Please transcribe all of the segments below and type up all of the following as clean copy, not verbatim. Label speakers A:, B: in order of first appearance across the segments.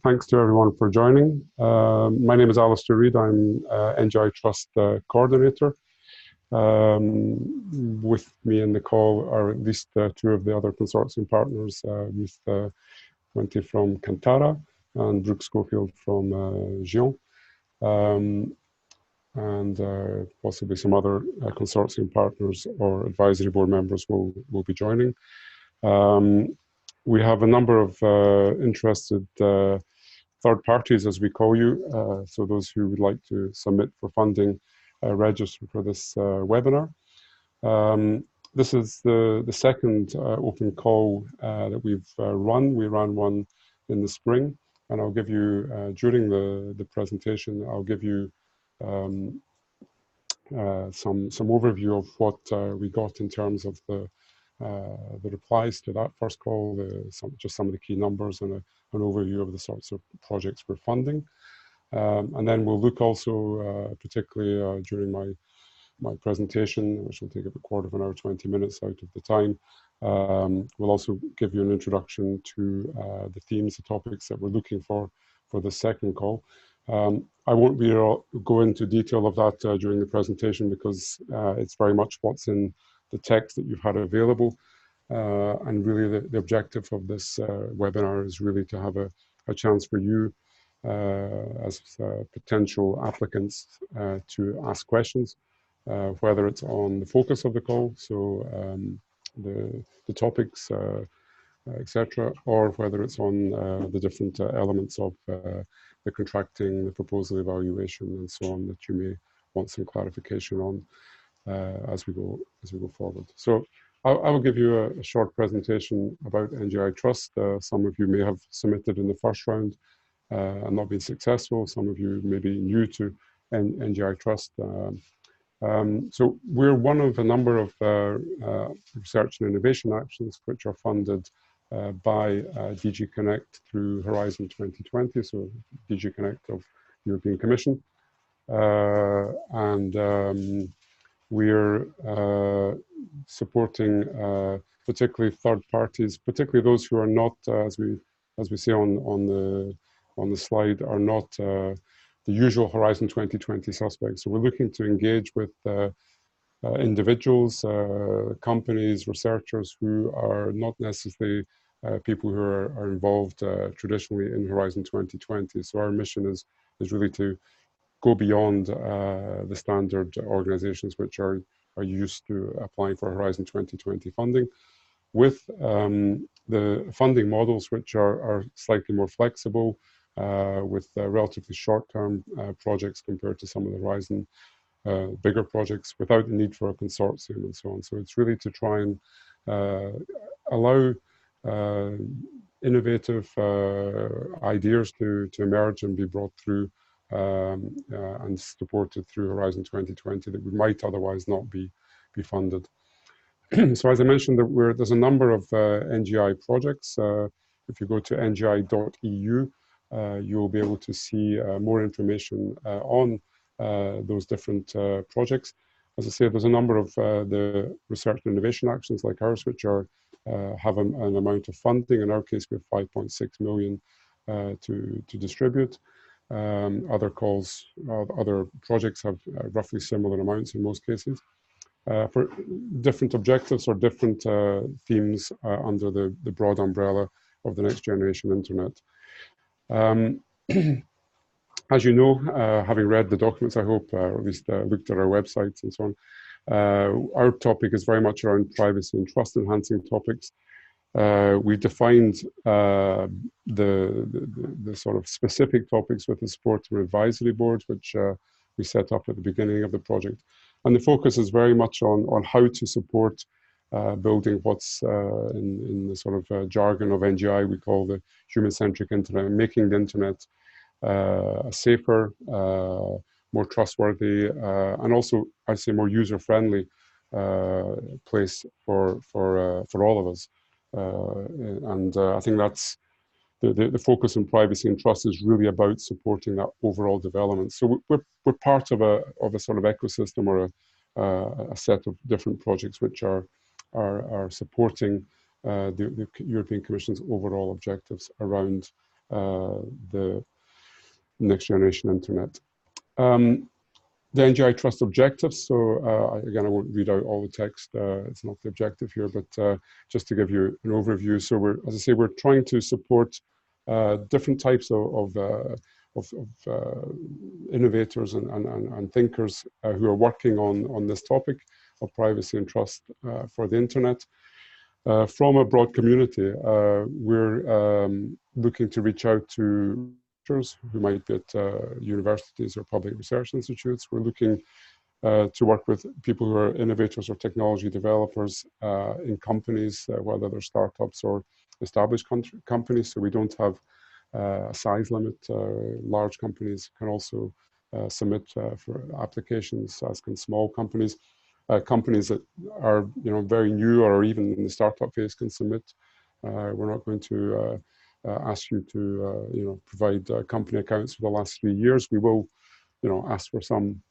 A: Thanks to everyone for joining. My name is Alistair Reid. I'm NGI Trust coordinator. With me in the call are at least two of the other consortium partners, Ruth Wente from Kantara and Brooke Schofield from Gion, and possibly some other consortium partners or advisory board members will be joining. We have a number of interested third parties, as we call you, so those who would like to submit for funding, register for this webinar. This is the second open call that we've run. We ran one in the spring, and I'll give you, during the presentation, I'll give you some overview of what we got in terms of the replies to that first call, just some of the key numbers and an overview of the sorts of projects we're funding. And then we'll look also, particularly during my presentation, which will take about a quarter of an hour, 20 minutes out of the time. We'll also give you an introduction to the themes, the topics that we're looking for the second call. I won't go into detail of that during the presentation because it's very much what's in the text that you've had available. And really the objective of this webinar is really to have a chance for you as potential applicants to ask questions, whether it's on the focus of the call, so the topics, etc., or whether it's on the different elements of the contracting, the proposal evaluation, and so on that you may want some clarification on as we go forward. So I will give you a short presentation about NGI Trust. Some of you may have submitted in the first round and not been successful. Some of you may be new to NGI Trust. So we're one of a number of research and innovation actions which are funded by DG Connect through Horizon 2020, so DG Connect of European Commission. We're supporting particularly third parties, particularly those who are not, as we say on the slide, are not the usual Horizon 2020 suspects. So we're looking to engage with individuals, companies, researchers who are not necessarily people who are involved traditionally in Horizon 2020. So our mission is really to go beyond the standard organizations which are used to applying for Horizon 2020 funding with the funding models which are slightly more flexible with relatively short-term projects compared to some of the Horizon bigger projects without the need for a consortium and so on. So it's really to try and allow innovative ideas to emerge and be brought through and supported through Horizon 2020 that we might otherwise not be funded. So as I mentioned, there's a number of NGI projects. If you go to ngi.eu, you'll be able to see more information on those different projects. As I say, there's a number of the research and innovation actions like ours, which have an amount of funding. In our case, we have 5.6 million to distribute. Other projects have roughly similar amounts in most cases for different objectives or different themes under the broad umbrella of the next generation internet. As you know, having read the documents, I hope, or at least looked at our websites and so on, our topic is very much around privacy and trust enhancing topics. We defined the sort of specific topics with the support of an advisory board, which we set up at the beginning of the project. And the focus is very much on how to support building what's in the sort of jargon of NGI we call the human-centric internet, making the internet a safer, more trustworthy, and also, I'd say, more user-friendly place for all of us. I think that's the focus on privacy and trust is really about supporting that overall development. So we're part of a sort of ecosystem or a set of different projects which are supporting the European Commission's overall objectives around the next generation internet. The NGI Trust objectives. So again, I won't read out all the text. It's not the objective here, but just to give you an overview. So we're, as I say, we're trying to support different types of innovators and thinkers who are working on this topic of privacy and trust for the internet. From a broad community, we're looking to reach out to who might be at universities or public research institutes. We're looking to work with people who are innovators or technology developers in companies, whether they're startups or established companies. So we don't have a size limit. Large companies can also submit for applications, as can small companies. Companies that are very new or even in the startup phase can submit. We're not going to ask you to provide company accounts for the last 3 years. We will ask for some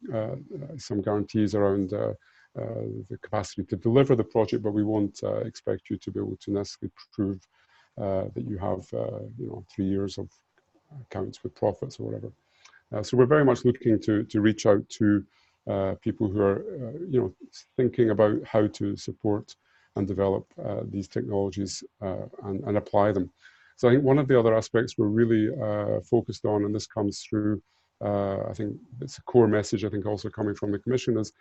A: guarantees around the capacity to deliver the project, but we won't expect you to be able to necessarily prove that you have 3 years of accounts with profits or whatever. So we're very much looking to reach out to people who are thinking about how to support and develop these technologies and apply them. So I think one of the other aspects we're really focused on, and this comes through, I think it's a core message, I think also coming from the Commission, is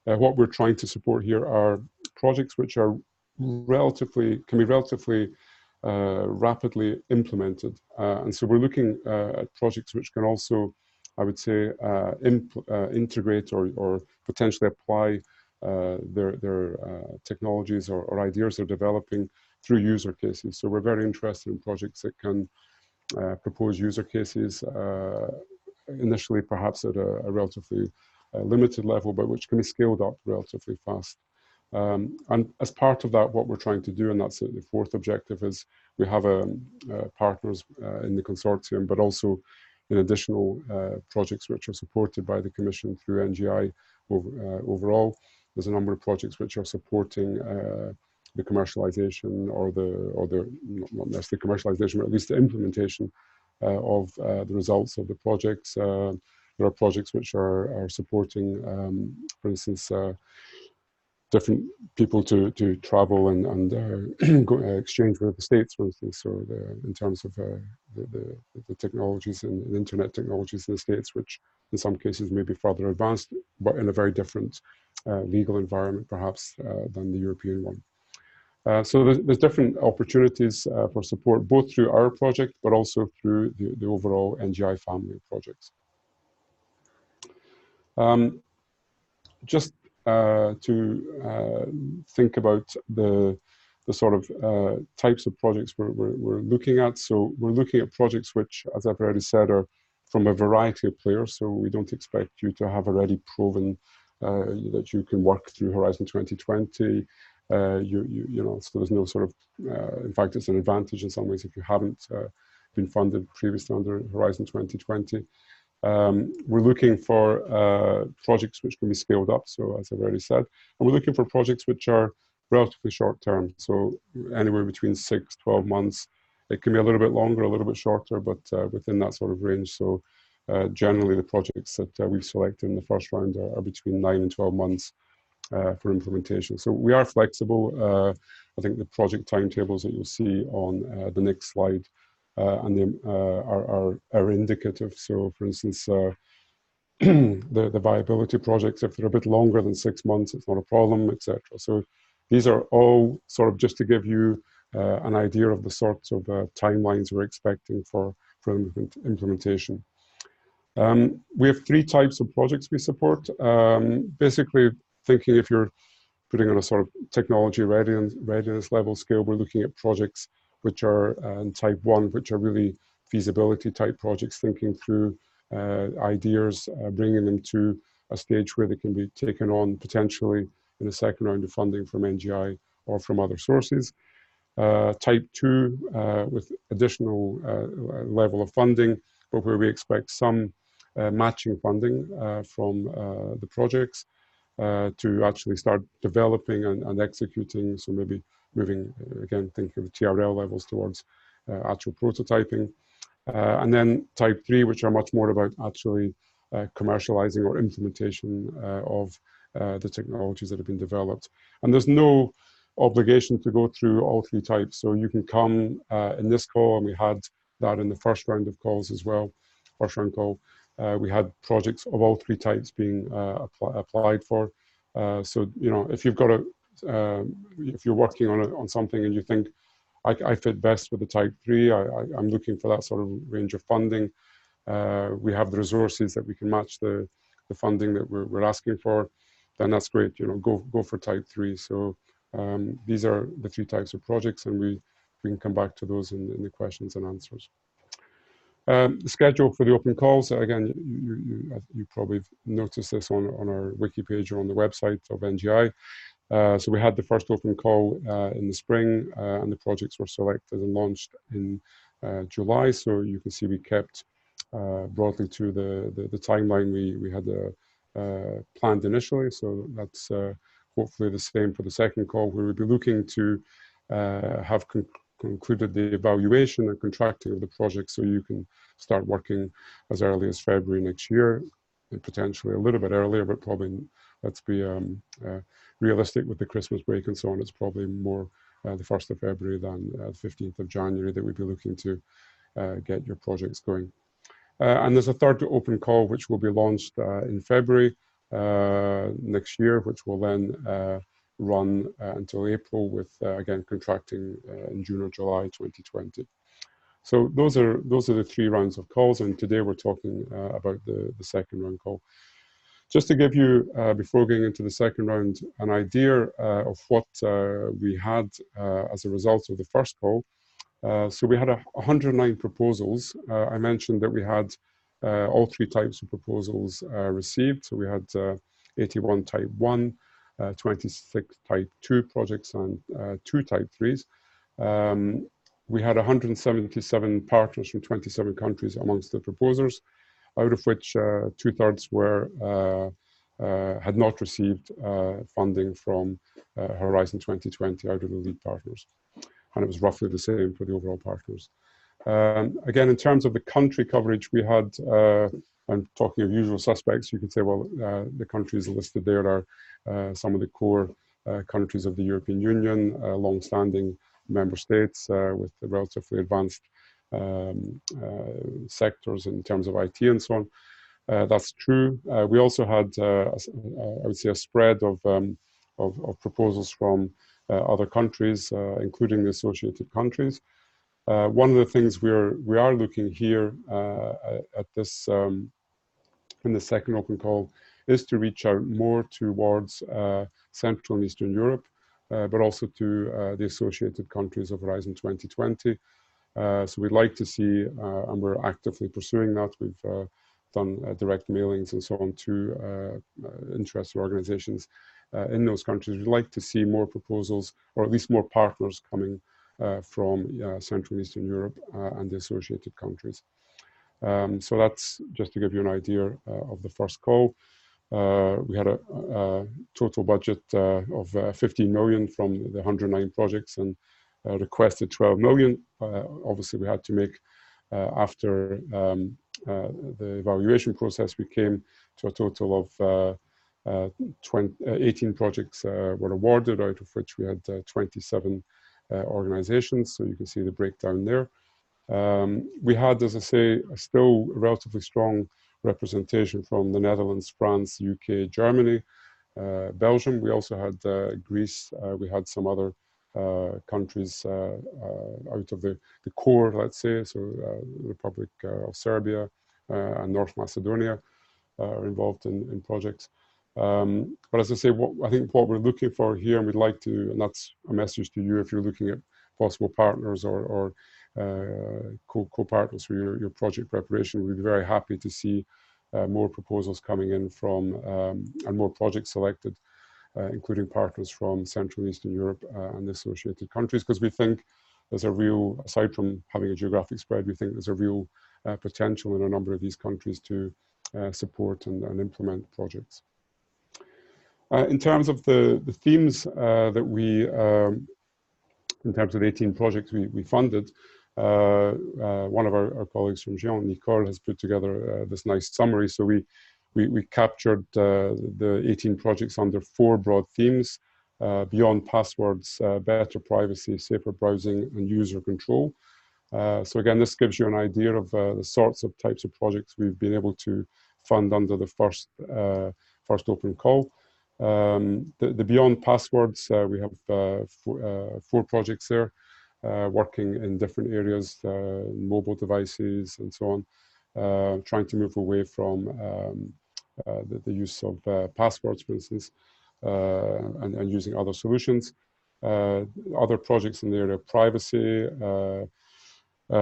A: what we're trying to support here are projects which are can be relatively rapidly implemented. And so we're looking at projects which can also, I would say, integrate or potentially apply their technologies or ideas they're developing through user cases. So we're very interested in projects that can propose user cases initially perhaps at a relatively limited level, but which can be scaled up relatively fast. And as part of that, what we're trying to do, and that's the fourth objective, is we have partners in the consortium, but also in additional projects which are supported by the Commission through NGI overall. There's a number of projects which are supporting the commercialization or not necessarily commercialization, but at least the implementation of the results of the projects. There are projects which are supporting, for instance, different people to travel and exchange with the States, for instance. So in terms of the technologies and internet technologies in the States, which in some cases may be further advanced, but in a very different legal environment perhaps than the European one. So there's different opportunities for support, both through our project, but also through the overall NGI family of projects. Just to think about the sort of types of projects we're looking at. So we're looking at projects which, as I've already said, are from a variety of players. So we don't expect you to have already proven that you can work through Horizon 2020. So there's no sort of, in fact, it's an advantage in some ways if you haven't been funded previously under Horizon 2020. We're looking for projects which can be scaled up, so as I've already said, and we're looking for projects which are relatively short term, so anywhere between 6, 12 months. It can be a little bit longer, a little bit shorter, but within that sort of range. So generally the projects that we've selected in the first round are between 9 and 12 months for implementation. So we are flexible. I think the project timetables that you'll see on the next slide and they are indicative. So for instance, the viability projects, if they're a bit longer than 6 months, it's not a problem, etc. So these are all sort of just to give you an idea of the sorts of timelines we're expecting for implementation. We have 3 types of projects we support. Basically, thinking if you're putting on a sort of technology readiness level scale, we're looking at projects which are in type 1, which are really feasibility type projects, thinking through ideas, bringing them to a stage where they can be taken on potentially in a second round of funding from NGI or from other sources. Type 2 with additional level of funding, but where we expect some matching funding from the projects to actually start developing and executing. So maybe moving, again, thinking of TRL levels towards actual prototyping. And then type 3, which are much more about actually commercializing or implementation of the technologies that have been developed. And there's no obligation to go through all three types. So you can come in this call, and we had that in the first round of calls as well, first round call. We had projects of all three types being applied for. So, you know, if you've got if you're working on something and you think, I fit best with the type 3, I'm looking for that sort of range of funding, we have the resources that we can match the funding that we're asking for, then that's great. You know, go for type 3. So these are the three types of projects, and we can come back to those in the questions and answers. The schedule for the open calls, again, you probably noticed this on our wiki page or on the website of NGI. So we had the first open call in the spring, and the projects were selected and launched in July. So you can see we kept broadly to the timeline we had planned initially. So that's hopefully the same for the second call, where we'll be looking to have concluded the evaluation and contracting of the project, so you can start working as early as February next year, and potentially a little bit earlier, but probably, let's be realistic with the Christmas break and so on. It's probably more the 1st of February than the 15th of January that we'd be looking to get your projects going. And there's a third open call which will be launched in February next year, which will then run until April, with again contracting in June or July 2020. So those are the three rounds of calls, and today we're talking about the second round call. Just to give you, before going into the second round, an idea of what we had as a result of the first call. So we had 109 proposals. I mentioned that we had all three types of proposals received. So we had 81 type 1, 26 type 2 projects, and 2 type 3s. We had 177 partners from 27 countries amongst the proposers, out of which 2/3 had not received funding from Horizon 2020 out of the lead partners. And it was roughly the same for the overall partners. Again, in terms of the country coverage, we had, I'm talking of usual suspects, you could say, well, the countries listed there are some of the core countries of the European Union, long-standing member states with relatively advanced sectors in terms of IT and so on. That's true. We also had, I would say, a spread of proposals from other countries, including the associated countries. One of the things we are looking here at this in the second open call is to reach out more towards Central and Eastern Europe, but also to the associated countries of Horizon 2020. So we'd like to see, and we're actively pursuing that. We've done direct mailings and so on to interested organizations in those countries. We'd like to see more proposals, or at least more partners coming from Central and Eastern Europe and the associated countries. So that's just to give you an idea of the first call. We had a total budget of 15 million from the 109 projects, and requested 12 million. Obviously, we had to make, after the evaluation process, we came to a total of 18 projects were awarded, out of which we had 27 organizations. So you can see the breakdown there. We had, as I say, still a relatively strong representation from the Netherlands, France, UK, Germany, Belgium. We also had Greece. We had some other countries out of the core, let's say, so the Republic of Serbia and North Macedonia are involved in projects. But as I say, I think what we're looking for here, and we'd like to, and that's a message to you if you're looking at possible partners or co-partners for your project preparation, we'd be very happy to see more proposals coming in from and more projects selected, including partners from Central and Eastern Europe and the associated countries, because we think there's a real, aside from having a geographic spread, we think there's a real potential in a number of these countries to support and implement projects. In terms of the themes that we, in terms of the 18 projects we funded, One of our colleagues from Jean, Nicole, has put together this nice summary. So we captured the 18 projects under 4 broad themes: beyond passwords, better privacy, safer browsing, and user control. So again, this gives you an idea of the sorts of types of projects we've been able to fund under the first open call. The beyond passwords, we have 4 projects there, working in different areas, mobile devices and so on, trying to move away from the use of passwords, for instance, and using other solutions. Other projects in the area of privacy,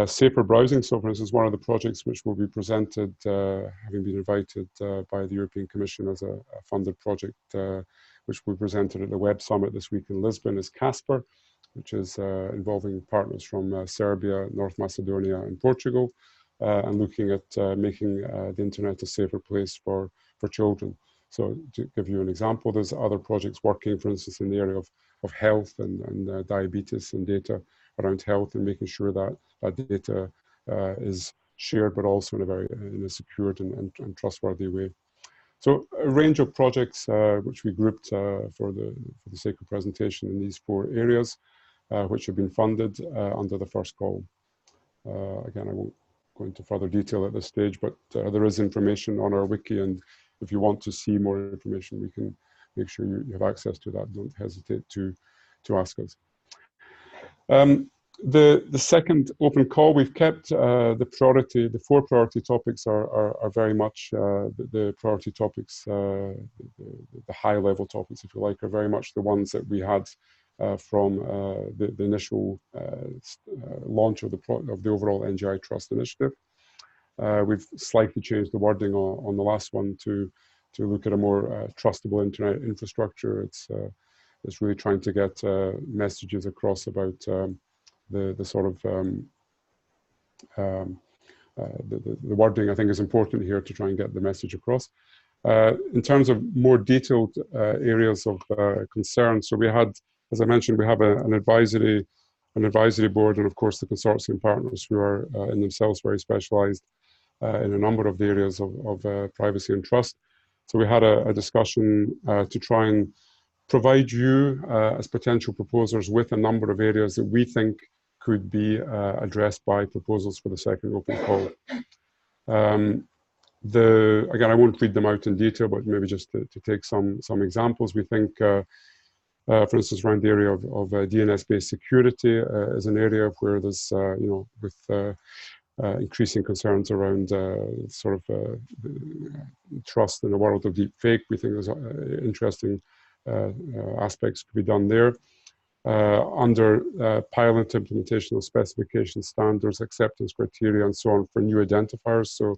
A: safer browsing. So, for instance, one of the projects which will be presented, having been invited by the European Commission as a funded project, which will be presented at the Web Summit this week in Lisbon, is Casper, which is involving partners from Serbia, North Macedonia, and Portugal, and looking at making the internet a safer place for children. So, to give you an example, there's other projects working, for instance, in the area of health and diabetes and data around health, and making sure that that data is shared, but also in a secured and trustworthy way. So a range of projects which we grouped for the sake of presentation in these 4 areas, which have been funded under the first call. Again, I won't go into further detail at this stage, but there is information on our wiki, and if you want to see more information, we can make sure you have access to that. Don't hesitate to ask us. The second open call, we've kept the 4 priority topics are very much the priority topics, the high level topics, if you like, are very much the ones that we had from the initial launch of the overall NGI Trust initiative. We've slightly changed the wording on the last one to look at a more trustable internet infrastructure. It's really trying to get messages across about the sort of the wording, I think, is important here to try and get the message across. In terms of more detailed areas of concern, so we had, as I mentioned, we have an advisory board, and of course the consortium partners who are in themselves very specialized in a number of the areas of privacy and trust. So we had a discussion to try and provide you as potential proposers with a number of areas that we think could be addressed by proposals for the second open call. Again, I won't read them out in detail, but maybe just to take some examples. We think, for instance, around the area of DNS-based security is an area where there's, with increasing concerns around sort of trust in the world of deep fake. We think there's interesting aspects could be done there. Under pilot implementation of specification standards, acceptance criteria, and so on for new identifiers. So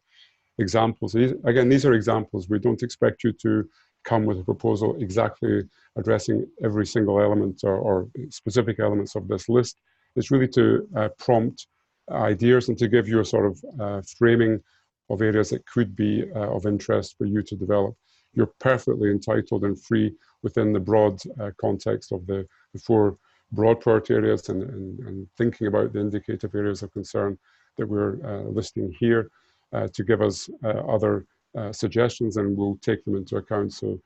A: examples, again, these are examples. We don't expect you to come with a proposal exactly addressing every single element or specific elements of this list. It's really to prompt ideas and to give you a sort of framing of areas that could be of interest for you to develop. You're perfectly entitled and free within the broad context of the 4 broad priority areas and thinking about the indicative areas of concern that we're listing here to give us other suggestions, and we'll take them into account. So,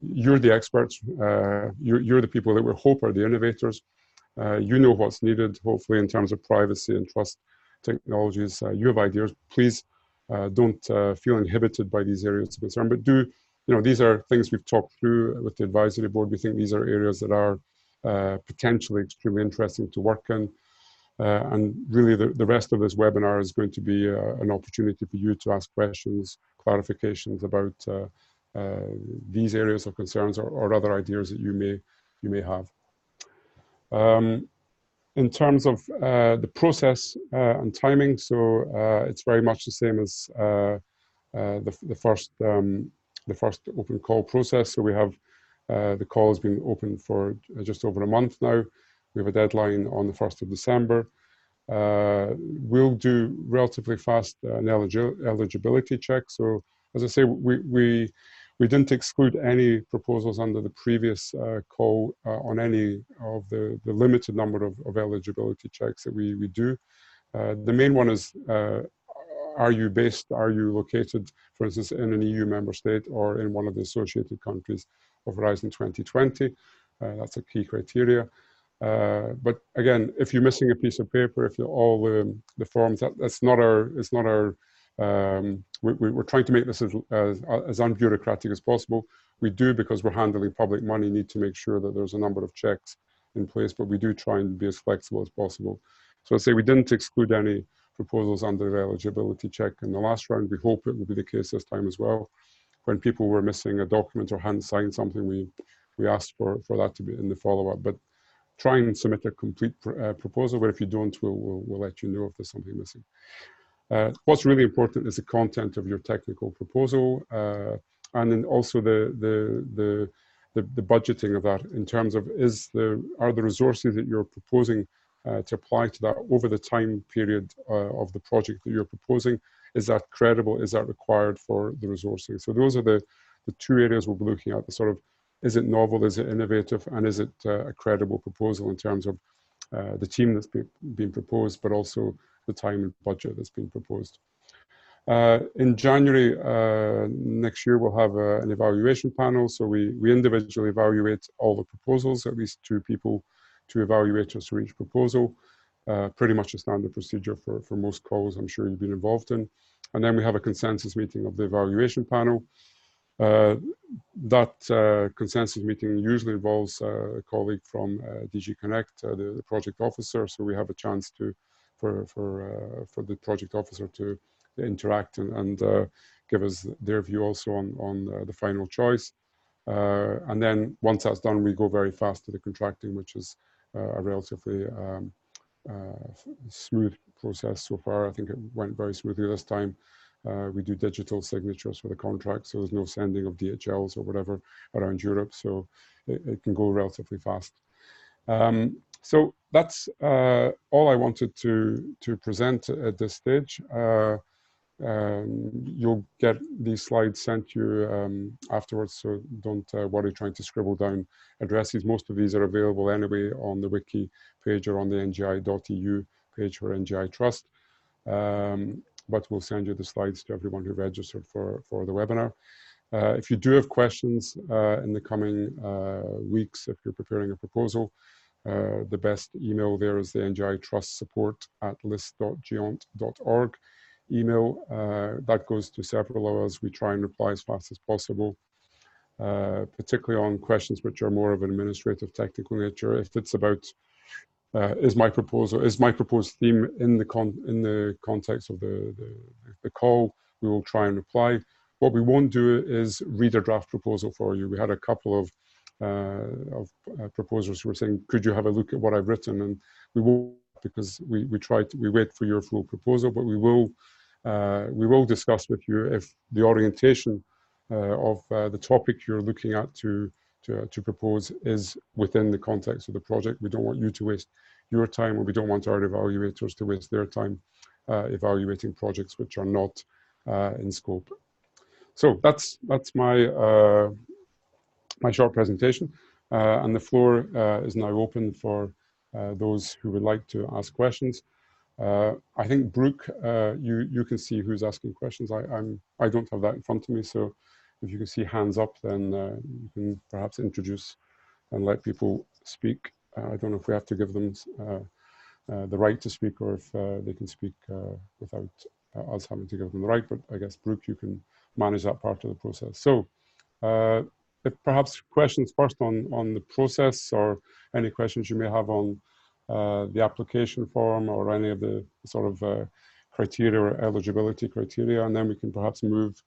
A: you're the experts, you're the people that we hope are the innovators. You know what's needed, hopefully, in terms of privacy and trust technologies. You have ideas. Please don't feel inhibited by these areas of concern, but these are things we've talked through with the advisory board. We think these are areas that are potentially extremely interesting to work in. And really, the rest of this webinar is going to be an opportunity for you to ask questions, clarifications about these areas of concerns or other ideas that you may have. In terms of the process and timing, so it's very much the same as the first open call process. So we have the call has been open for just over a month now. We have a deadline on the 1st of December. We'll do relatively fast an eligibility check. So as I say, we We didn't exclude any proposals under the previous call on any of the limited number of eligibility checks that we do. The main one is, are you located, for instance, in an EU member state or in one of the associated countries of Horizon 2020? That's a key criteria. But again, if you're missing a piece of paper, if you're all the forms, that's not our, it's not our, we're trying to make this as unbureaucratic as possible. We do, because we're handling public money, need to make sure that there's a number of checks in place, but we do try and be as flexible as possible. So I say we didn't exclude any proposals under the eligibility check in the last round. We hope it will be the case this time as well. When people were missing a document or hadn't signed something, we asked for that to be in the follow-up. But try and submit a complete proposal, but if you don't, we'll let you know if there's something missing. What's really important is the content of your technical proposal, and then also the budgeting of that, in terms of are the resources that you're proposing to apply to that over the time period of the project that you're proposing, is that credible? Is that required for the resourcing? So those are the two areas we'll be looking at, the sort of, is it novel, is it innovative, and is it a credible proposal in terms of the team that's being proposed, but also the time and budget that's been proposed. In January next year, we'll have an evaluation panel. So we individually evaluate all the proposals, at least 2 people, 2 evaluators for each proposal. Pretty much a standard procedure for most calls I'm sure you've been involved in. And then we have a consensus meeting of the evaluation panel. That consensus meeting usually involves a colleague from DG Connect, the project officer. So we have a chance for the project officer to interact and give us their view also on the final choice. And then once that's done, we go very fast to the contracting, which is a relatively smooth process so far. I think it went very smoothly this time. We do digital signatures for the contract, so there's no sending of DHLs or whatever around Europe, so it can go relatively fast. So that's all I wanted to present at this stage. You'll get these slides sent to you afterwards, so don't worry trying to scribble down addresses. Most of these are available anyway on the wiki page or on the NGI.eu page for NGI Trust. But we'll send you the slides to everyone who registered for the webinar. If you do have questions in the coming weeks, if you're preparing a proposal, the best email there is the NGI Trust support@list.geont.org email. That goes to several of us. We try and reply as fast as possible, particularly on questions which are more of an administrative, technical nature. If it's about is my proposed theme in the context of the call, we will try and reply. What we won't do is read a draft proposal for you. We had a couple of proposers who were saying, could you have a look at what I've written? And we won't, because we wait for your full proposal, but we will discuss with you if the orientation of the topic you're looking at to propose is within the context of the project. We don't want you to waste your time, or we don't want our evaluators to waste their time evaluating projects which are not in scope. So that's my my short presentation, and the floor is now open for those who would like to ask questions. I think Brooke, you can see who's asking questions. I don't have that in front of me, so if you can see hands up, then you can perhaps introduce and let people speak. I don't know if we have to give them the right to speak, or if they can speak without us having to give them the right, but I guess, Brooke, you can manage that part of the process. So if perhaps questions first on the process, or any questions you may have on the application form, or any of the sort of criteria or eligibility criteria, and then we can perhaps move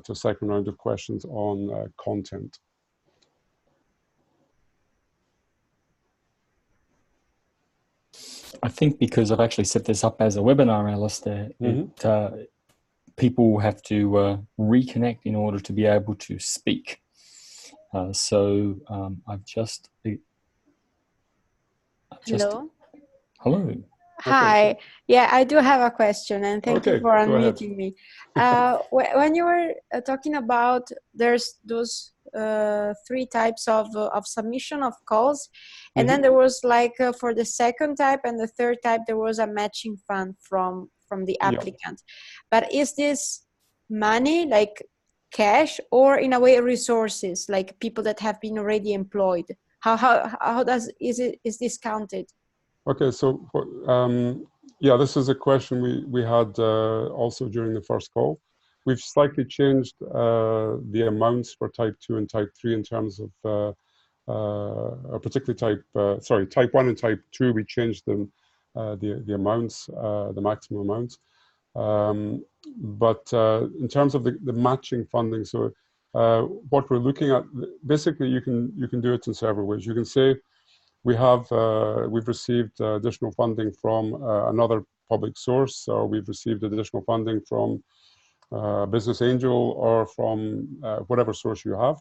A: to a second round of questions on content.
B: I think because I've actually set this up as a webinar, Alistair, people have to reconnect in order to be able to speak. I've just
C: Hello.
B: Hello.
C: Hi. Yeah, I do have a question, and thank you
A: Okay,
C: for
A: go ahead.
C: unmuting me. When you were talking about there's those three types of submission of calls, and then there was like for the second type and the third type there was a matching fund from the
A: Yeah.
C: applicant. But is this money like cash or in a way resources like people that have been already employed? How is this counted?
A: Okay, so yeah, this is a question we had also during the first call. We've slightly changed the amounts for type 2 and type 3 in terms of particularly type 1 and type 2. We changed them the amounts, the maximum amounts. But in terms of the matching funding, so what we're looking at, basically you can do it in several ways. You can say we've received additional funding from another public source, or we've received additional funding from business angel or from whatever source you have,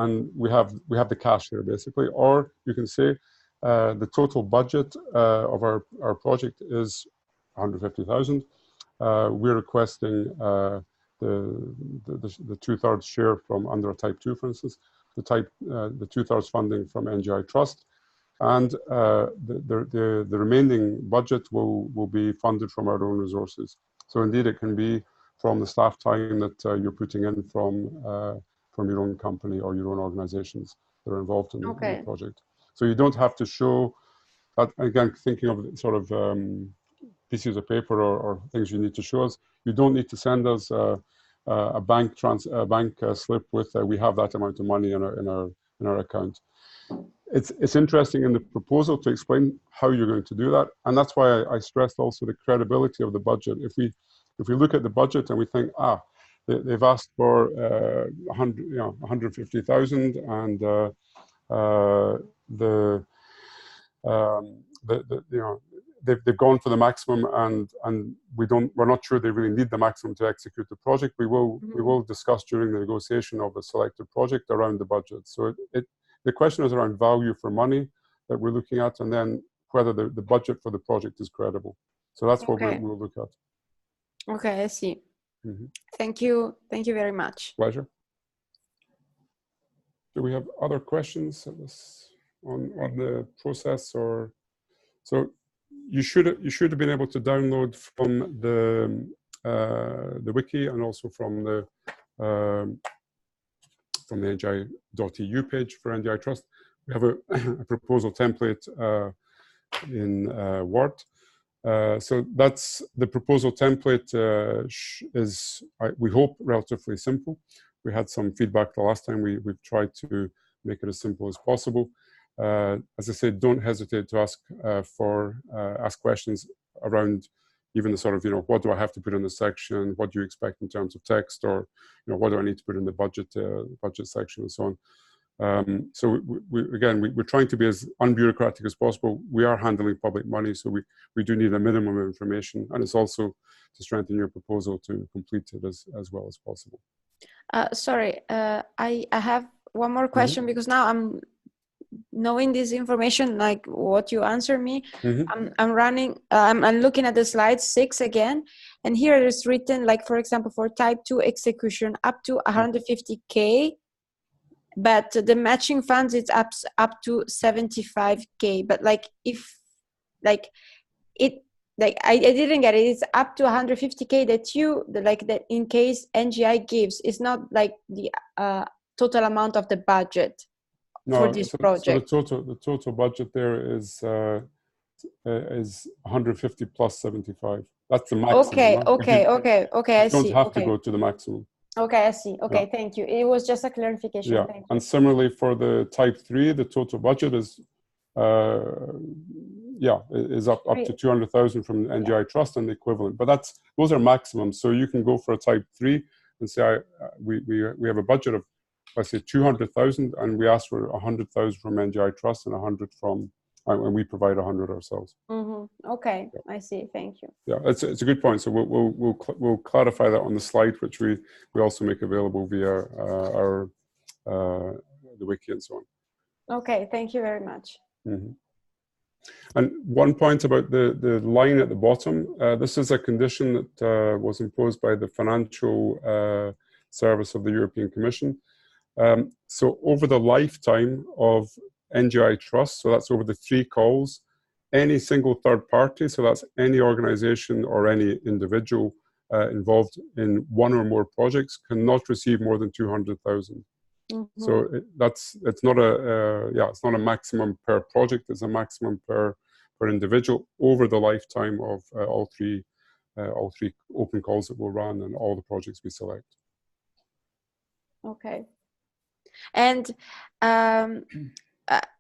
A: and we have the cash there basically. Or you can say the total budget of our project is 150,000. We're requesting the 2/3 share from under a type 2, for instance, the 2/3 funding from NGI Trust, and the remaining budget will be funded from our own resources. So indeed, it can be from the staff time that you're putting in from your own company or your own organizations that are involved in the project. So you don't have to show that, again, thinking of sort of pieces of paper or things you need to show us. You don't need to send us a bank slip with we have that amount of money in our account. It's interesting in the proposal to explain how you're going to do that, and that's why I stressed also the credibility of the budget. If we look at the budget and we think, they've asked for 150,000, and they've gone for the maximum, and we're not sure they really need the maximum to execute the project. We will discuss during the negotiation of a selected project around the budget. So the question is around value for money that we're looking at, and then whether the budget for the project is credible. So that's what we'll look at.
C: Okay, I see. Thank you very much.
A: Pleasure. Do we have other questions on the process? Or so you should have been able to download from the wiki and also from the NGI.eu page for NGI Trust. We have a proposal template in Word. So that's the proposal template is, we hope, relatively simple. We had some feedback the last time. We've tried to make it as simple as possible. As I said, don't hesitate to ask questions around even the sort of, what do I have to put in the section? What do you expect in terms of text? Or, what do I need to put in the budget section and so on. So we're trying to be as unbureaucratic as possible. We are handling public money, so we do need a minimum of information, and it's also to strengthen your proposal to complete it as well as possible.
C: Sorry, I have one more question, because now I'm knowing this information, like what you answer me. I'm looking at the slide 6 again, and here it is written, like, for example, for type 2 execution up to 150K, but the matching funds it's up to 75K. But I didn't get it. It's up to 150K that in case NGI gives. It's not like the total amount of the budget for this project.
A: So the total budget there is 150 plus 75. That's the maximum.
C: Okay. I see.
A: You don't have to go to the maximum.
C: Okay, I see. Okay, thank you. It was just a clarification.
A: Yeah,
C: Thank you.
A: and similarly for the type 3, the total budget is up to 200,000 from the NGI Trust and the equivalent. But those are maximums. So you can go for a type 3 and say we have a budget of, let's say, 200,000, and we ask for 100,000 from NGI Trust and 100 from, and we provide 100 ourselves.
C: Okay, I see. Thank you.
A: Yeah, it's a good point. So we'll clarify that on the slide, which we also make available via the wiki and so on.
C: Okay, thank you very much.
A: And one point about the line at the bottom, this is a condition that was imposed by the Financial Service of the European Commission. So over the lifetime of NGI Trust, so that's over the 3 calls, any single third party, so that's any organization or any individual involved in one or more projects, cannot receive more than 200,000. Mm-hmm. So it's not a maximum per project. It's a maximum per individual over the lifetime of all three open calls that we'll run and all the projects we select.
C: Okay. And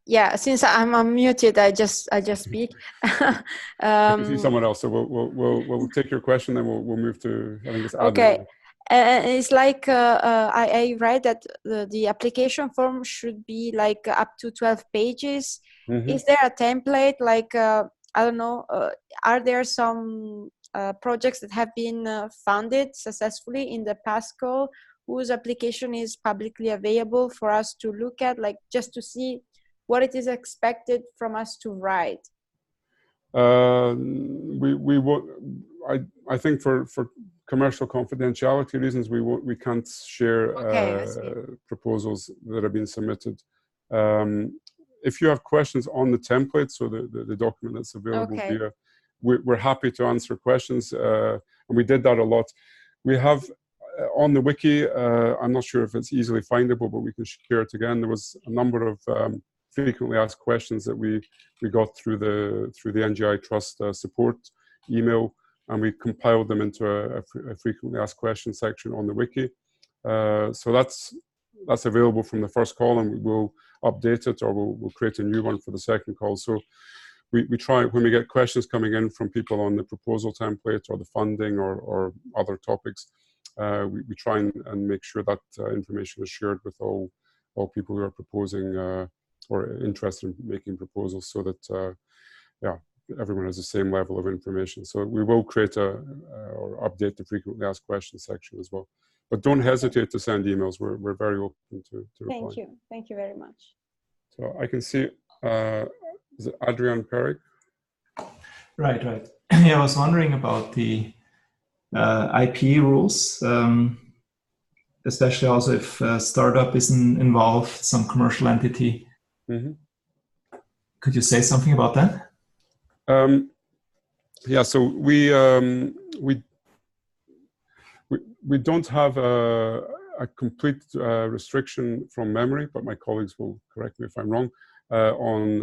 C: yeah, since I'm unmuted, I just speak.
A: I can see someone else, so we'll take your question, then we'll move to, I think it's Adrian.
C: Okay. It's like I read that the application form should be like up to 12 pages. Mm-hmm. Is there a template? Like I don't know. Are there some projects that have been funded successfully in the past call, whose application is publicly available for us to look at, like just to see what it is expected from us to write?
A: I think for commercial confidentiality reasons, we can't share proposals that have been submitted. If you have questions on the template, so the document that's available here, we're happy to answer questions, and we did that a lot. We have on the wiki, I'm not sure if it's easily findable, but we can share it again. There was a number of frequently asked questions that we got through the NGI Trust support email, and we compiled them into a frequently asked questions section on the wiki. So that's available from the first call, and we will update it, or we'll create a new one for the second call. So we try, when we get questions coming in from people on the proposal template or the funding or other topics, we try and make sure that information is shared with all people who are proposing or interested in making proposals, so that everyone has the same level of information. So we will create or update the frequently asked questions section as well. But don't hesitate to send emails. We're very open to reply.
C: Thank you very much.
A: So I can see, is it Adrian Perry?
D: Right. Yeah, I was wondering about the IP rules, especially also if a startup isn't involved, some commercial entity. Mm-hmm. Could you say something about that?
A: Yeah, so we don't have a complete restriction from memory, but my colleagues will correct me if I'm wrong, on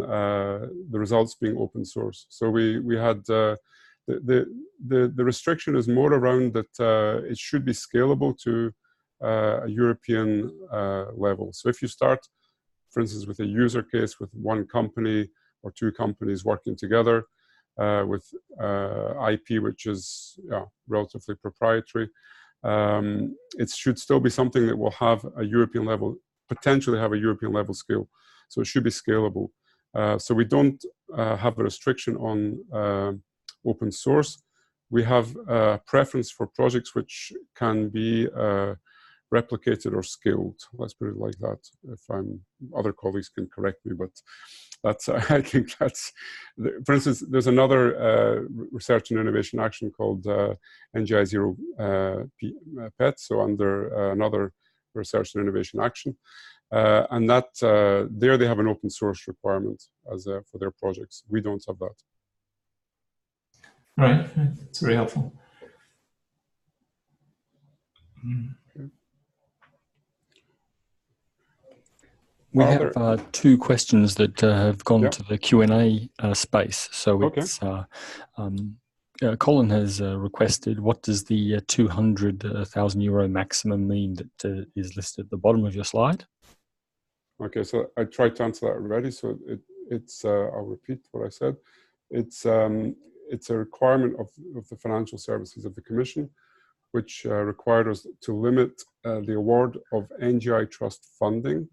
A: the results being open source. So we had the restriction is more around that it should be scalable to a European level. So if you start, for instance, with a user case with one company or two companies working together with IP, which is relatively proprietary, it should still be something that will have a European level, potentially have a European level scale. So it should be scalable. So we don't have a restriction on open source. We have a preference for projects which can be replicated or scaled. Let's put it like that. If other colleagues can correct me, but that's I think that's. For instance, there's another research and innovation action called NGI Zero PET. So under another research and innovation action, and that there they have an open source requirement as for their projects. We don't have that.
D: Right. It's very helpful.
B: We have two questions that have gone to the Q&A space. So it's Colin has requested, what does the 200,000 euro maximum mean that is listed at the bottom of your slide?
A: Okay, so I tried to answer that already. So it's I'll repeat what I said. It's a requirement of the financial services of the Commission, which required us to limit the award of NGI Trust funding.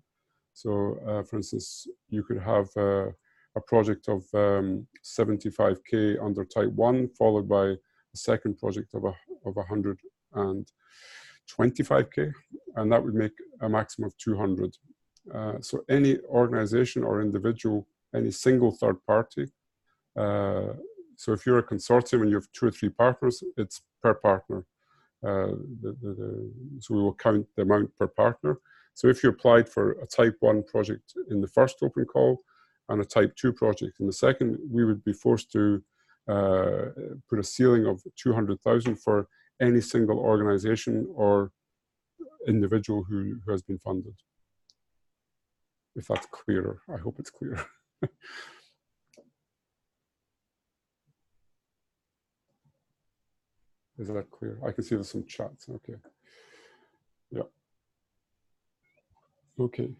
A: So, for instance, you could have a project of 75K under Type 1, followed by a second project of 125K, and that would make a maximum of 200. So any organization or individual, any single third party So if you're a consortium and you have 2 or 3 partners, it's per partner. So we will count the amount per partner. So if you applied for a type 1 project in the first open call and a type 2 project in the second, we would be forced to put a ceiling of 200,000 for any single organization or individual who has been funded. If that's clearer, I hope it's clear. Is that clear? I can see there's some chats. Okay. Yeah. Okay.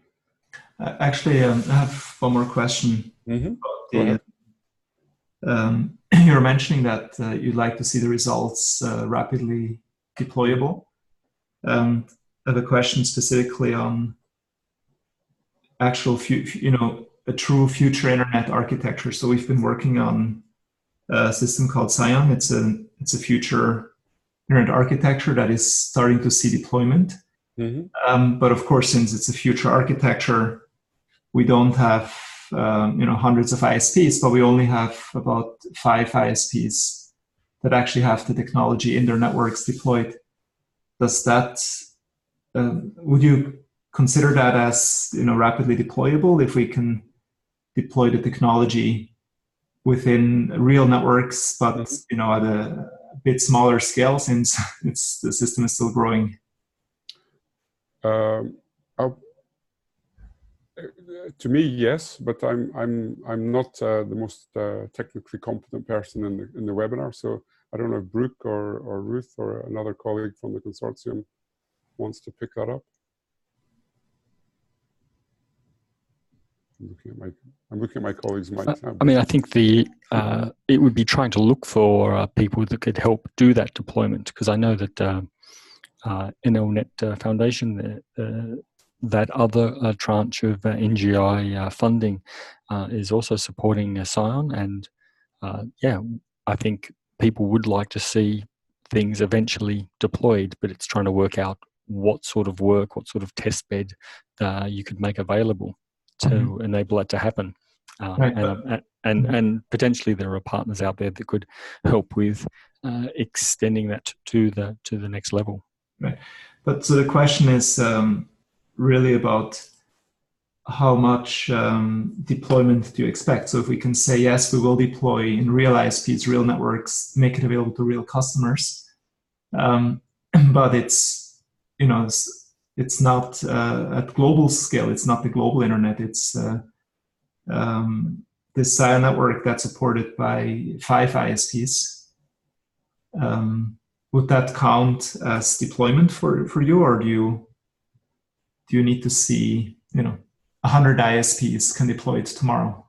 D: Actually, I have one more question.
A: Go ahead.
D: You're mentioning that you'd like to see the results rapidly deployable. I have a question specifically on actual, a true future internet architecture. So we've been working on a system called Scion. It's a future internet architecture that is starting to see deployment. But of course, since it's a future architecture, we don't have hundreds of ISPs, but we only have about 5 ISPs that actually have the technology in their networks deployed. Does that would you consider that as rapidly deployable if we can deploy the technology within real networks, but at a bit smaller scale since the system is still growing?
A: To me, yes, but I'm not the most technically competent person in the webinar, so I don't know if Brooke or Ruth or another colleague from the consortium wants to pick that up. I'm looking at my colleagues' mics.
B: I mean, I think it would be trying to look for people that could help do that deployment, because I know that NLNet Foundation, that other tranche of NGI funding is also supporting Scion, and yeah, I think people would like to see things eventually deployed, but it's trying to work out what sort of work, what sort of test bed you could make available to enable that to happen. And potentially there are partners out there that could help with extending that to the next level.
D: Right. But so the question is really about how much deployment do you expect? So if we can say, yes, we will deploy in real ISPs, real networks, make it available to real customers, but it's not at global scale. It's not the global internet. It's this Scion network that's supported by 5 ISPs. Would that count as deployment for you, or do you need to see 100 ISPs can deploy it tomorrow?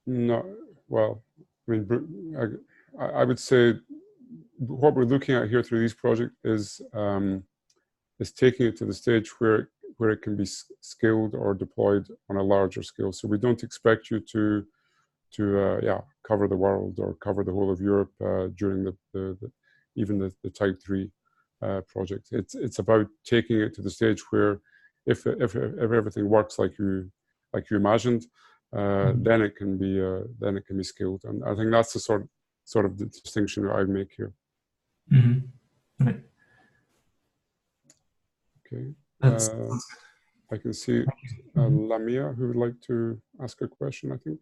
A: No. Well, I mean, I would say what we're looking at here through these projects is taking it to the stage where it can be scaled or deployed on a larger scale. So we don't expect you to cover the world or cover the whole of Europe during even the Type 3 project. It's about taking it to the stage where if everything works like you imagined, then it can be scaled. And I think that's the sort of the distinction I would make here.
D: Right.
A: Okay. I can see Lamia, who would like to ask a question, I think.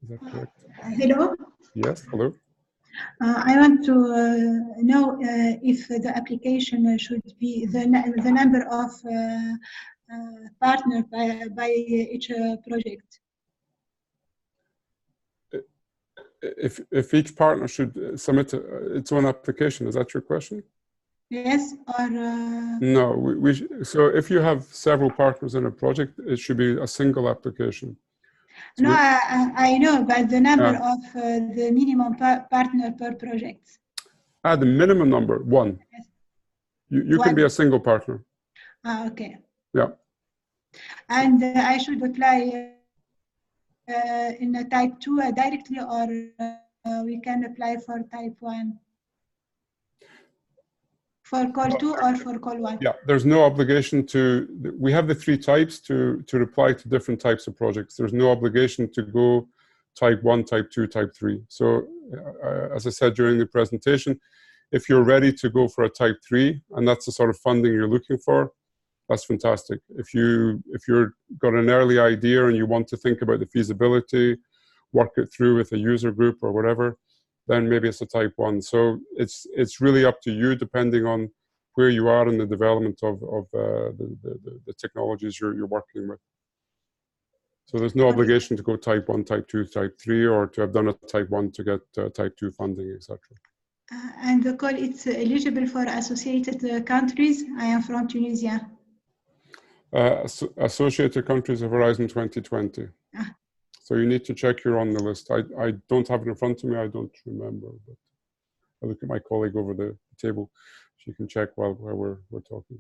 A: Is that correct?
E: Hello.
A: Yes, hello.
E: I want to know if the application should be the number of partners by each project.
A: If each partner should submit its own application, is that your question?
E: Yes, or
A: no. So if you have several partners in a project, it should be a single application. So
E: no, I know, but the number of the minimum partner per project.
A: The minimum number, 1.
E: Yes.
A: You can be a single partner.
E: Okay.
A: Yeah.
E: And I should apply in a Type 2 directly, or we can apply for Type 1 For call 2 or for call 1?
A: Yeah, there's no obligation to, we have the 3 types to reply to different types of projects. There's no obligation to go type 1, type 2, type 3. So as I said during the presentation, if you're ready to go for a type 3, and that's the sort of funding you're looking for, that's fantastic. If you're got an early idea and you want to think about the feasibility, work it through with a user group or whatever, then maybe it's a type 1. So it's really up to you, depending on where you are in the development of the technologies you're working with. So there's no obligation to go type 1, type 2, type 3, or to have done a type 1 to get type 2 funding, etc.
E: And the call, it's eligible for associated countries. I am from Tunisia.
A: Associated countries of Horizon 2020. So you need to check you're on the list. I don't have it in front of me. I don't remember, but I look at my colleague over the table. She can check while we're talking.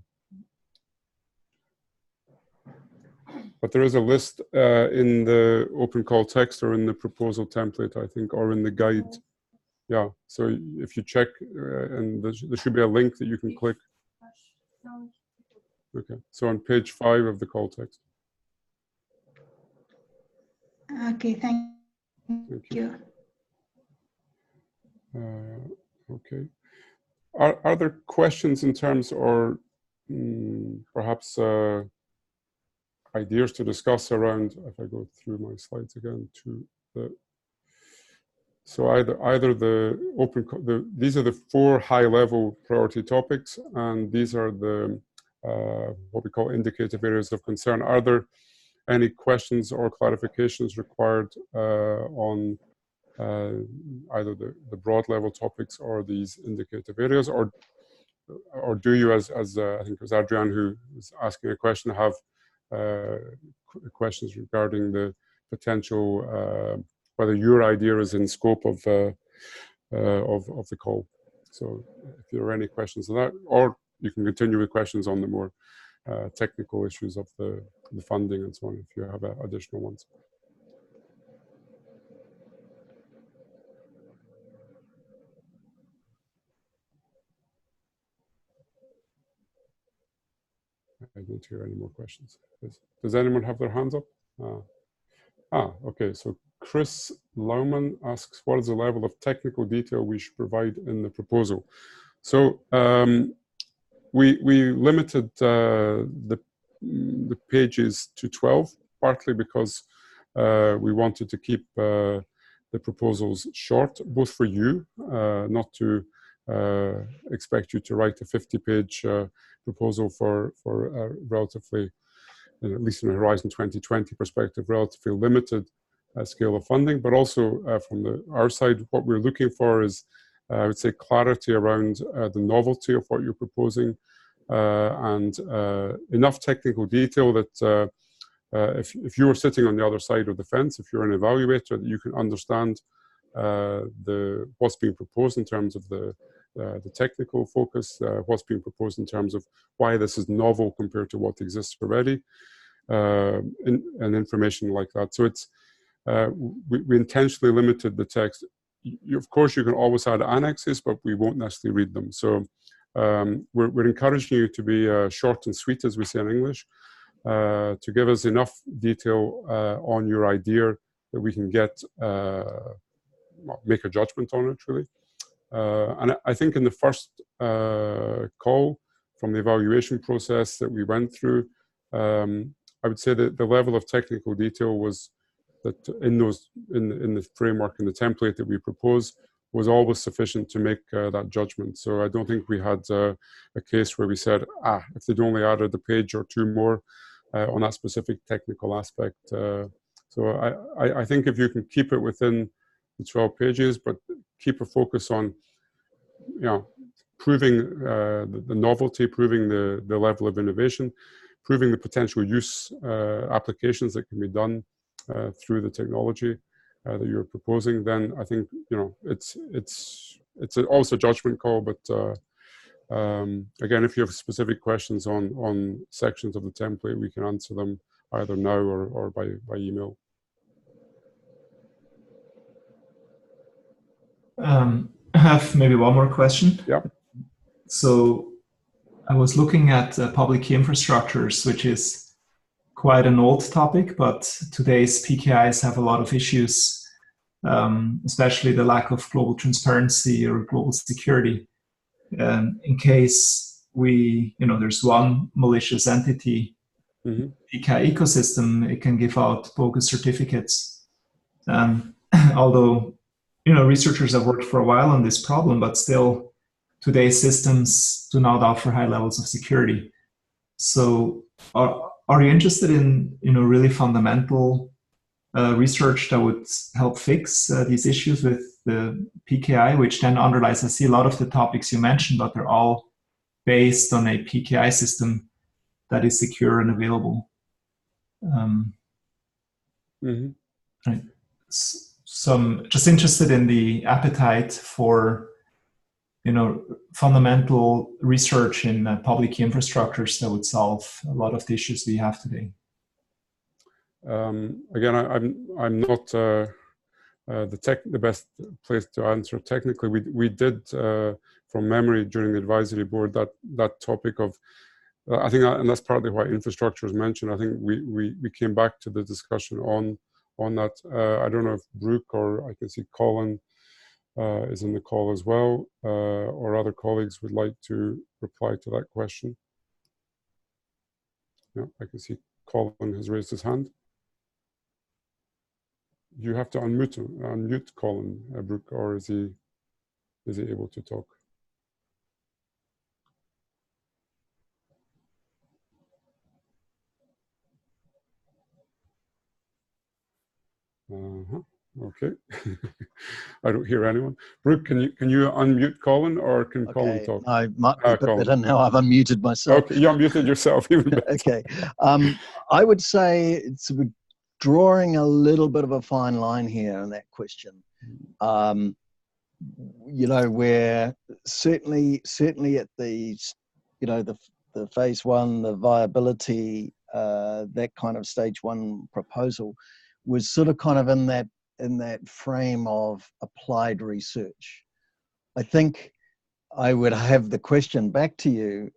A: But there is a list in the open call text or in the proposal template, I think, or in the guide. Yeah, so if you check, and there should be a link that you can click. Okay, so on page 5 of the call text.
E: Okay, thank you.
A: Okay. Are there questions in terms, or perhaps ideas to discuss around, if I go through my slides again, to the, so either the these are the 4 high-level priority topics, and these are the what we call indicative areas of concern. Are there any questions or clarifications required on either the broad level topics or these indicative areas, or do you, as I think it was Adrian who was asking a question, have questions regarding the potential whether your idea is in scope of the call? So if there are any questions on that, or you can continue with questions on the more technical issues of the funding and so on, if you have additional ones. I don't hear any more questions. Does anyone have their hands up? Okay, so Chris Lauman asks, what is the level of technical detail we should provide in the proposal? So we limited the pages to 12, partly because we wanted to keep the proposals short, both for you, not to expect you to write a 50-page proposal for relatively, at least in a Horizon 2020 perspective, relatively limited scale of funding, but also from our side, what we're looking for is, I would say, clarity around the novelty of what you're proposing, and enough technical detail that if you are sitting on the other side of the fence, if you're an evaluator, that you can understand what's being proposed in terms of the technical focus, what's being proposed in terms of why this is novel compared to what exists already, and information like that. So it's we intentionally limited the text. Of course, you can always add annexes, but we won't necessarily read them. So we're encouraging you to be short and sweet, as we say in English, to give us enough detail on your idea that we can make a judgment on it, really. And I think in the first call from the evaluation process that we went through, I would say that the level of technical detail was that in the framework and the template that we propose was always sufficient to make that judgment. So I don't think we had a case where we said, if they'd only added a page or 2 more on that specific technical aspect. So I think if you can keep it within the 12 pages, but keep a focus on, proving the novelty, proving the level of innovation, proving the potential use applications that can be done through the technology that you're proposing, then I think it's also a judgment call. But again, if you have specific questions on sections of the template, we can answer them either now or by email.
D: I have maybe one more question.
A: Yeah.
D: So I was looking at public key infrastructures, which is quite an old topic, but today's PKIs have a lot of issues, especially the lack of global transparency or global security. In case there's one malicious entity, PKI ecosystem, it can give out bogus certificates. Although, researchers have worked for a while on this problem, but still today's systems do not offer high levels of security. So are you interested in, really fundamental research that would help fix these issues with the PKI, which then underlies, I see a lot of the topics you mentioned, but they're all based on a PKI system that is secure and available. Right. So I'm just interested in the appetite for, fundamental research in public key infrastructures that would solve a lot of the issues we have today.
A: Again, I'm not the best place to answer technically. We did from memory during the advisory board that topic of I think, and that's partly why infrastructure is mentioned. I think we came back to the discussion on that. I don't know if Brooke or I can see Colin is in the call as well, or other colleagues would like to reply to that question. Yeah, I can see Colin has raised his hand. You have to unmute Colin, Brooke, or is he able to talk? Okay. I don't hear anyone. Brooke, can you unmute Colin, or can Colin talk?
F: I might be a bit better now. I've unmuted myself.
A: Okay, you unmuted yourself. Even better.
F: Okay. I would say it's drawing a little bit of a fine line here in that question. Where certainly at the, the phase one, the viability, that kind of stage one proposal was sort of kind of in that frame of applied research. I think I would have the question back to you,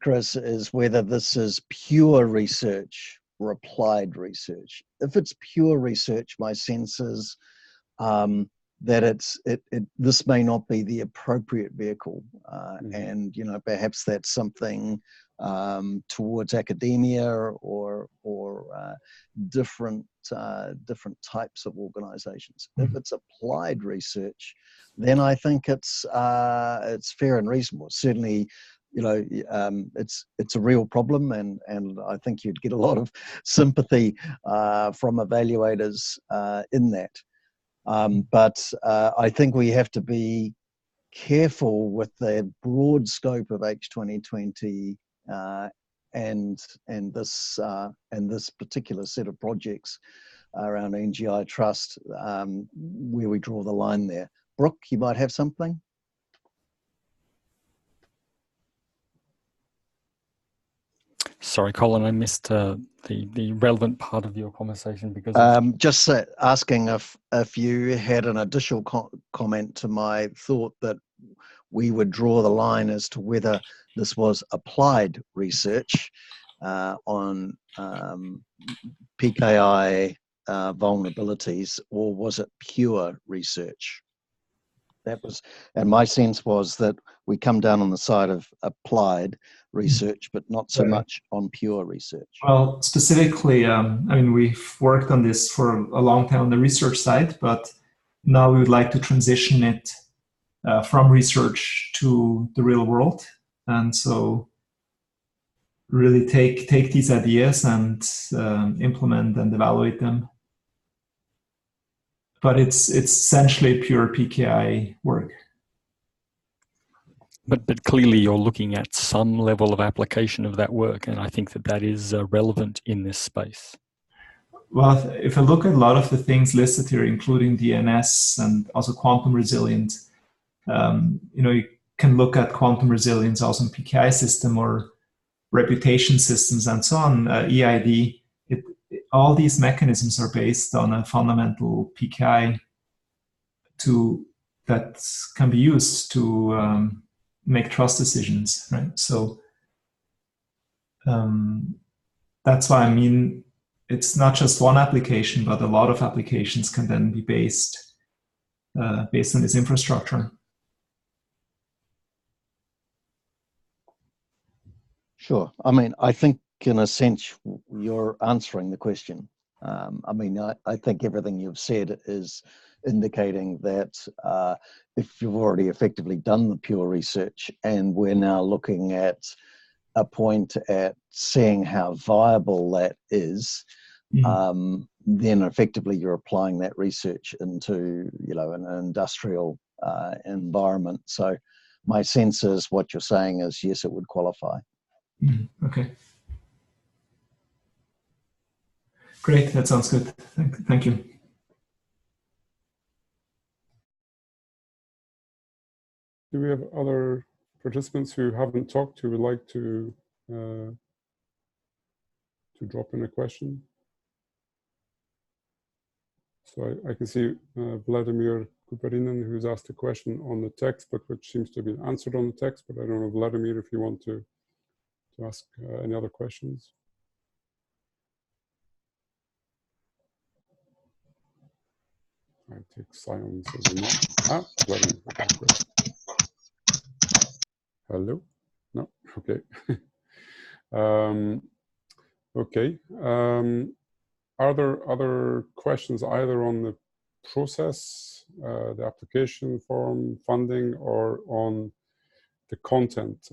F: Chris, is whether this is pure research or applied research. If it's pure research, my sense is that this may not be the appropriate vehicle, and perhaps that's something towards academia or different types of organizations. If it's applied research, then I think it's fair and reasonable. Certainly, it's a real problem, and I think you'd get a lot of sympathy from evaluators in that. But I think we have to be careful with the broad scope of H2020 and this particular set of projects around NGI Trust, where we draw the line there. Brooke, you might have something?
B: Sorry, Colin, I missed the relevant part of your conversation because
F: just asking if you had an additional comment to my thought that we would draw the line as to whether this was applied research on PKI vulnerabilities, or was it pure research? That was, and my sense was that we come down on the side of applied research, but not so much on pure research.
D: Well, specifically, we've worked on this for a long time on the research side, but now we would like to transition it from research to the real world. And so really take these ideas and implement and evaluate them. But it's essentially pure PKI work.
B: But clearly you're looking at some level of application of that work, and I think that is relevant in this space.
D: Well, if I look at a lot of the things listed here, including DNS and also quantum resilience, you can look at quantum resilience also in PKI system or reputation systems and so on, EID. All these mechanisms are based on a fundamental PKI that can be used to make trust decisions, right? So that's why I mean, it's not just one application, but a lot of applications can then be based on this infrastructure.
F: Sure. I mean, I think in a sense you're answering the question. I mean, I think everything you've said is indicating that if you've already effectively done the pure research and we're now looking at a point at seeing how viable that is, then effectively you're applying that research into, you know, an industrial environment. So my sense is what you're saying is yes, it would qualify.
D: Okay. Great, that sounds good. Thank you.
A: Do we have other participants who haven't talked who would like to drop in a question? So I can see Vladimir Cooper, who's asked a question on the textbook, which seems to have been answered on the text, but I don't know, Vladimir, if you want to ask any other questions. I take silence as a no. Ah, Vladimir. Okay, great. Hello? No? Okay. Okay. Are there other questions either on the process, the application form, funding, or on the content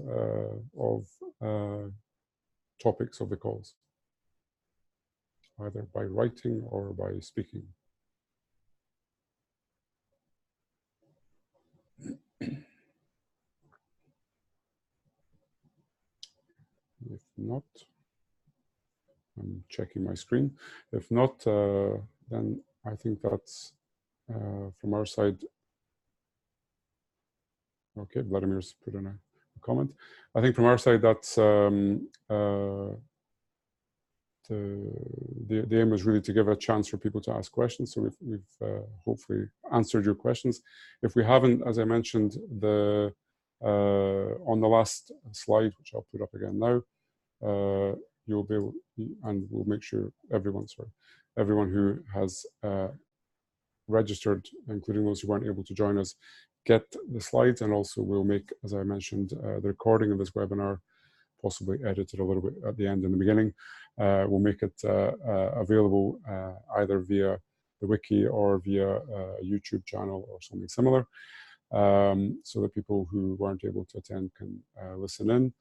A: of topics of the calls, either by writing or by speaking? If not, I'm checking my screen. If not, then I think that's from our side. Okay, Vladimir's put in a comment. I think from our side, that's the aim is really to give a chance for people to ask questions. So we've hopefully answered your questions. If we haven't, as I mentioned, on the last slide, which I'll put up again now, you'll be able, and we'll make sure everyone who has registered, including those who weren't able to join us, get the slides, and also we'll make, as I mentioned, the recording of this webinar, possibly edited a little bit at the end and the beginning. We'll make it available either via the wiki or via a YouTube channel or something similar, so that people who weren't able to attend can listen in,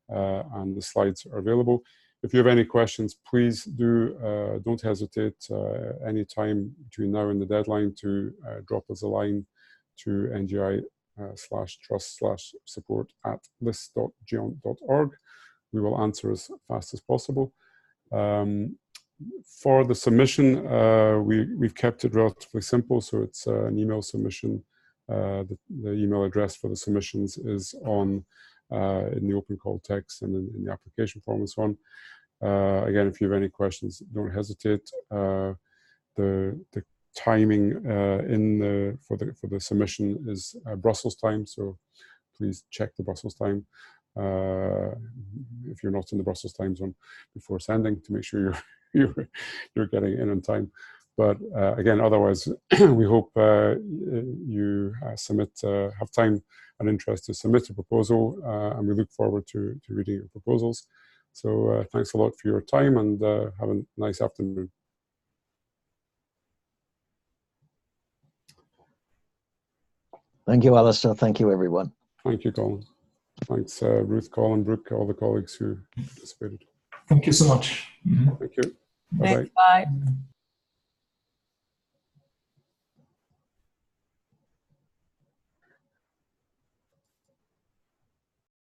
A: and the slides are available. If you have any questions, please don't hesitate any time between now and the deadline to drop us a line to NGI/trust/support@list.geont.org. We will answer as fast as possible. For the submission, we've kept it relatively simple, so it's an email submission. The email address for the submissions is on in the open call text and in the application form and so on. Again, if you have any questions, don't hesitate. The timing for the submission is Brussels time, so please check the Brussels time if you're not in the Brussels time zone before sending, to make sure you're getting in on time. But again, otherwise, we hope you have time and interest to submit a proposal, and we look forward to reading your proposals. So thanks a lot for your time, and have a nice afternoon.
F: Thank you, Alistair. Thank you, everyone.
A: Thank you, Colin. Thanks, Ruth, Colin, Brooke, all the colleagues who participated.
D: Thank you so much.
A: Thank you. Bye-bye.
G: Bye.